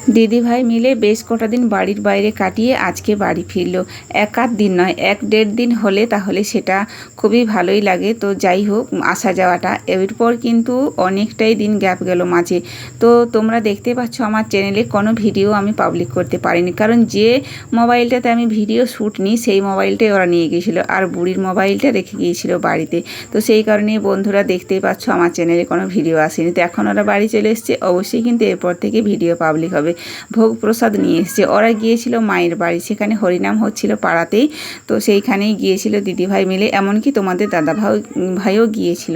দিদিভাই মিলে বেশ কটা দিন বাড়ির বাইরে কাটিয়ে আজকে বাড়ি ফিরল। এক আধ দিন নয়, 1-1.5 দিন হলে তাহলে সেটা খুবই ভালোই লাগে। তো যাই হোক, আসা যাওয়াটা এরপর কিন্তু অনেকটাই দিন গ্যাপ গেল মাঝে। তো তোমরা দেখতে পাচ্ছ আমার চ্যানেলে কোনো ভিডিও আমি পাবলিক করতে পারিনি, কারণ যে মোবাইলটাতে আমি ভিডিও শ্যুট নিই সেই মোবাইলটাই ওরা নিয়ে গিয়েছিলো, আর বুড়ির মোবাইলটা রেখে গিয়েছিল বাড়িতে। তো সেই কারণে বন্ধুরা দেখতেই পাচ্ছ আমার চ্যানেলে কোনো ভিডিও আসেনি। তো এখন ওরা বাড়ি চলে এসছে, অবশ্যই কিন্তু এরপর থেকে ভিডিও পাবলিক হবে। ভোগ প্রসাদ নিয়ে এসছে, ওরা গিয়েছিল মায়ের বাড়ি, সেখানে হরিনাম হচ্ছিল পাড়াতেই। তো সেইখানেই গিয়েছিল দিদিভাই মিলে, এমনকি তোমাদের ভাইও গিয়েছিল।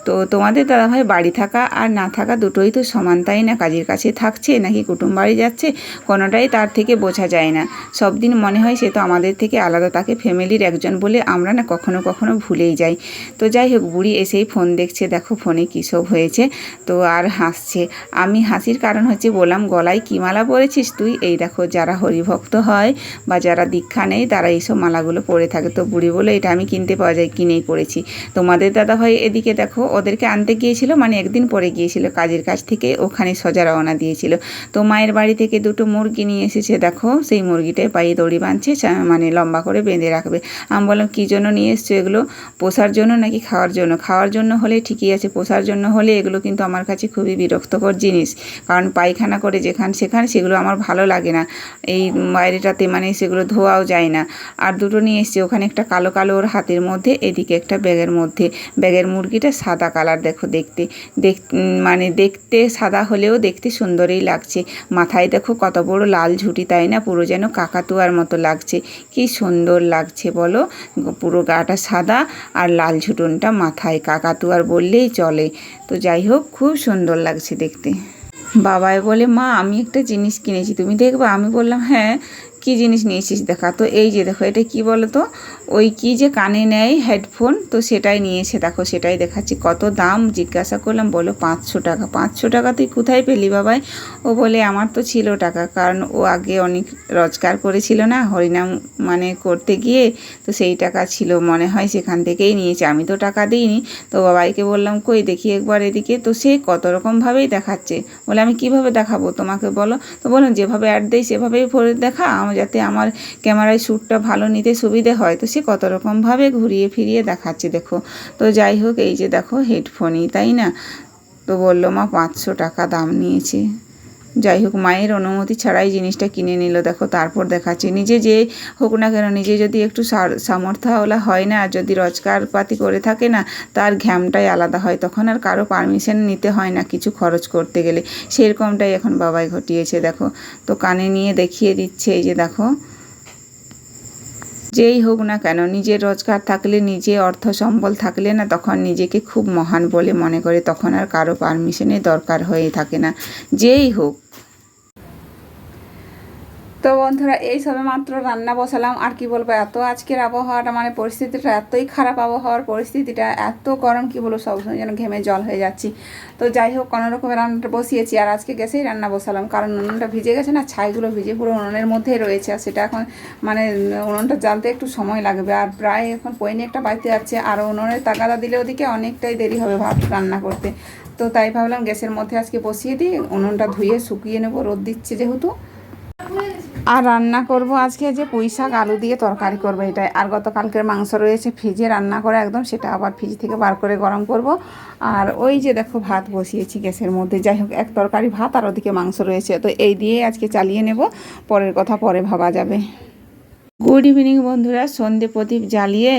তো তোমাদের দাদাভাই বাড়ি থাকা আর না থাকা দুটোই তো সমান, তাই না? কাজের কাছে থাকছে নাকি কুটুম বাড়ি যাচ্ছে, কোনোটাই তার থেকে বোঝা যায় না। সব দিন মনে হয় সে তো আমাদের থেকে আলাদা, তাকে ফ্যামিলির একজন বলে আমরা না কখনো কখনো ভুলেই যাই। তো যাই হোক, বুড়ি এসেই ফোন দেখছে, দেখো ফোনে কী সব হয়েছে। তো আর হাসছে। আমি হাসির কারণ হচ্ছে, বললাম গলায় কী মালা পরেছিস তুই? এই দেখো, যারা হরিভক্ত হয় বা যারা দীক্ষা নেই তারা এইসব মালাগুলো পরে থাকে। তো বুড়ি বলে এটা আমি কিনতে পাওয়া যায়, কিনেই পড়েছি। তোমাদের দাদাভাই এদিকে দেখো ওদেরকে আনতে গিয়েছিল, মানে একদিন পরে গিয়েছিল কাজের কাছ থেকে, ওখানে সোজা রওনা দিয়েছিল। তো মায়ের বাড়ি থেকে দুটো মুরগি নিয়ে এসেছে, দেখো সেই মুরগিটায় পায়ে দড়ি বাঁধছে, মানে লম্বা করে বেঁধে রাখবে। আমি বললাম কী জন্য নিয়ে এসছো এগুলো, পোষার জন্য নাকি খাওয়ার জন্য? খাওয়ার জন্য হলে ঠিকই আছে, পোষার জন্য হলে এগুলো কিন্তু আমার কাছে খুবই বিরক্তকর জিনিস, কারণ পায়খানা করে সেখানে সেগুলো আমার ভালো লাগে না। এই বাইরেটাতে মানে সেগুলো ধোয়াও যায় না। আর দুটো নিয়ে এসছে, ওখানে একটা কালো কালো ওর হাতের মধ্যে, এদিকে একটা ব্যাগের মধ্যে। ব্যাগের মুরগিটা সাদা কালার, দেখো মানে দেখতে সাদা হলেও দেখতে সুন্দরই লাগছে। মাথায় দেখো কত বড় লাল ঝুঁটি, তাই না? পুরো যেন কাকাতুয়ার মতো লাগছে। কি সুন্দর লাগছে বলো, পুরো গাটা সাদা আর লাল ঝুঁটনটা মাথায়, কাকাতুয়ার বললেই চলে। তো যাই হোক, খুব সুন্দর লাগছে দেখতে। বাবাই বলে, মা আমি একটা জিনিস কিনেছি, তুমি দেখবা? আমি বললাম হ্যাঁ, কী জিনিস নিয়েছিস দেখা। তো এই যে দেখো, এটা কি বলো তো, ওই কি যে কানে নেয় হেডফোন, তো সেটাই নিয়েছে, দেখো সেটাই দেখাচ্ছি। কত দাম জিজ্ঞাসা করলাম, বলো 500 টাকা। 500 টাকা তুই কোথায় পেলি বাবাই? ও বলে আমার তো ছিল টাকা, কারণ ও আগে অনেক রোজগার করেছিল না হরিনাম মানে করতে গিয়ে, তো সেই টাকা ছিল মনে হয়, সেখান থেকেই নিয়েছে, আমি তো টাকা দিইনি। তো বাবাইকে বললাম কই দেখি একবার এদিকে। তো সে কত রকমভাবেই দেখাচ্ছে। বলে আমি কিভাবে দেখাবো তোমাকে বলো? তো বলুন যেভাবে অ্যাড দেয় সেভাবেই পরে দেখা, যাতে আমার ক্যামেরায় শ্যুটটা ভালো নিতে সুবিধে হয়। তো সে কত রকমভাবে ঘুরিয়ে ফিরিয়ে দেখাচ্ছে দেখো। তো যাই হোক, এই যে দেখো হেডফোনই, তাই না? তো বললো মা 500 টাকা দাম নিয়েছে। যাই হোক, মায়ের অনুমতি ছাড়াই জিনিসটা কিনে নিল, দেখো তারপর দেখাচ্ছে। নিজে যে হোক না কেন, নিজে যদি একটু সামর্থ্যওয়ালা হয় না, যদি রোজগারপাতি করে থাকে না, তার ঘ্যামটাই আলাদা হয়, তখন আর কারো পারমিশন নিতে হয় না কিছু খরচ করতে গেলে। সেরকমটাই এখন বাবাই ঘটিয়েছে দেখো। তো কানে নিয়ে দেখিয়ে দিচ্ছে, এই যে দেখো। যেই হোক না কেন, নিজের রোজগার থাকলে, নিজে অর্থ সম্বল থাকলে না, তখন নিজেকে খুব মহান বলে মনে করে, তখন আর কারো পারমিশনের দরকার হয়ে থাকে না, যেই হোক। তো বন্ধুরা, এই সবে মাত্র রান্না বসালাম, আর কি বলবো, এত আজকের আবহাওয়াটা মানে পরিস্থিতিটা এতই খারাপ, আবহাওয়ার পরিস্থিতিটা এত গরম, কি বলবো, সবসময় যেন ঘেমে জল হয়ে যাচ্ছি। তো যাই হোক, কোনো রকমের রান্নাটা বসিয়েছি, আর আজকে গ্যাসেই রান্না বসালাম, কারণ উনুনটা ভিজে গেছে না, ছাইগুলো ভিজে পুরো উনুনের মধ্যেই রয়েছে, আর সেটা এখন মানে উনুনটা জ্বালতে একটু সময় লাগবে, আর প্রায় এখন পৈনি একটা বাড়িতে যাচ্ছে, আর উনুনের তাগাদা দিলে ওদিকে অনেকটাই দেরি হবে ভাত রান্না করতে। তো তাই ভাবলাম গ্যাসের মধ্যে আজকে বসিয়ে দিই, উনুনটা ধুয়ে শুকিয়ে নেবো, রোদ দিচ্ছে যেহেতু। আর রান্না করব আজকে যে পুঁই শাক আলু দিয়ে তরকারি করবো এটাই। আর গতকালকের মাংস রয়েছে ফ্রিজে রান্না করে একদম, সেটা আবার ফ্রিজ থেকে বার করে গরম করব। আর ওই যে দেখো ভাত বসিয়েছি গ্যাসের মধ্যে। যাই হোক, এক তরকারি ভাত আর ওদিকে মাংস রয়েছে, তো এই দিয়ে আজকে চালিয়ে নেব, পরের কথা পরে ভাবা যাবে। গুড ইভিনিং বন্ধুরা, সন্ধে প্রদীপ জ্বালিয়ে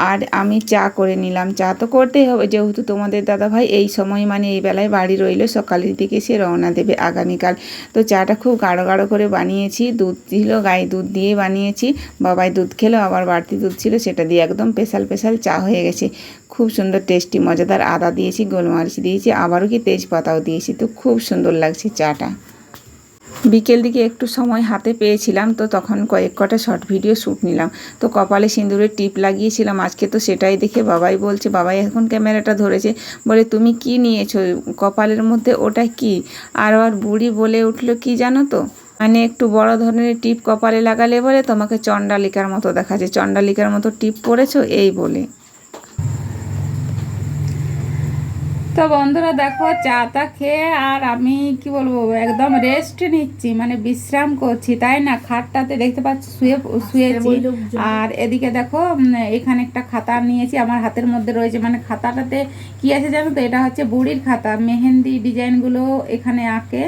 আর আমি চা করে নিলাম। চা তো করতেই হবে, যেহেতু তোমাদের দাদাভাই এই সময় মানে এই বেলায় বাড়ি রইল, সকালের দিকে সে রওনা দেবে আগামীকাল। তো চাটা খুব গাঢ় গাঢ় করে বানিয়েছি, দুধ ছিল, গায়ে দুধ দিয়ে বানিয়েছি। বাবাই দুধ খেলো, আবার বাড়তি দুধ ছিল, সেটা দিয়ে একদম স্পেশাল চা হয়ে গেছে। খুব সুন্দর টেস্টি মজাদার, আদা দিয়েছি, গোলমরিচ দিয়েছি, আবারও কি তেজপাতাও দিয়েছি। তো খুব সুন্দর লাগছে চাটা। বিকেল দিকে একটু সময় হাতে পেয়েছিলাম, তো তখন কয়েক কটা শর্ট ভিডিও শ্যুট নিলাম। তো কপালে সিঁদুরের টিপ লাগিয়েছিলাম আজকে, তো সেটাই দেখে বাবাই বলছে, বাবাই এখন ক্যামেরাটা ধরেছে, বলে তুমি কি নিয়েছো কপালের মধ্যে, ওটা কি? আর বুড়ি বলে উঠলো, কি জানো তো, মানে একটু বড় ধরনের টিপ কপালে লাগালে বলে তোমাকে চণ্ডালিকার মতো দেখাচ্ছে, চণ্ডালিকার মতো টিপ পরেছো এই বলে। তো বন্ধুরা দেখো চা টা খেয়ে আর আমি কি বলবো একদম রেস্ট নিচ্ছি, মানে বিশ্রাম করছি, তাই না? খাটটাতে দেখতে পাচ্ছি শুয়েছি। আর এদিকে দেখো এখানে একটা খাতা নিয়েছি, আমার হাতের মধ্যে রয়েছে, মানে খাতাটাতে কি আছে জানো তো? এটা হচ্ছে বুড়ির খাতা, মেহেন্দি ডিজাইনগুলো এখানে আঁকে,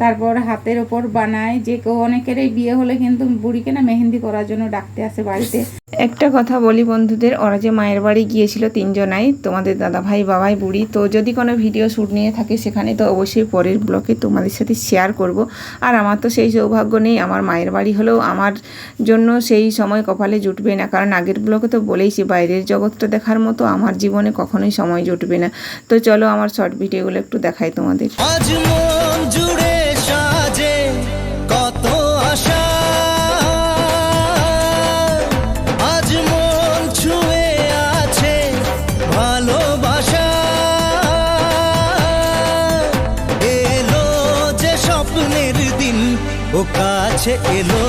তারপর হাতের ওপর বানায়। যে কেউ অনেকেরই বিয়ে হলে কিন্তু বুড়িকে না মেহেন্দি করার জন্য ডাকতে আসে বাড়িতে। একটা কথা বলি বন্ধুদের, ওরা যে মায়ের বাড়ি গিয়েছিল তিনজনাই, তোমাদের দাদা ভাই, বাবাই, বুড়ি, তো যদি কোনো ভিডিও শ্যুট নিয়ে থাকে সেখানে তো অবশ্যই পরের ব্লগে তোমাদের সাথে শেয়ার করব। আর আমার তো সেই সৌভাগ্য নেই, আমার মায়ের বাড়ি হলেও আমার জন্য সেই সময় কপালে জুটবে না, কারণ আগের ব্লগে তো বলেইছি বাইরের জগৎটা দেখার মতো আমার জীবনে কখনোই সময় জুটবে না। তো চলো আমার শর্ট ভিডিওগুলো একটু দেখাই তোমাদের। আজ মন জুড়ে সাজে কত আশা, আজ মন ছুঁয়ে আছে ভালোবাসা, এলো যে স্বপ্নের দিন ও কাছে এলো।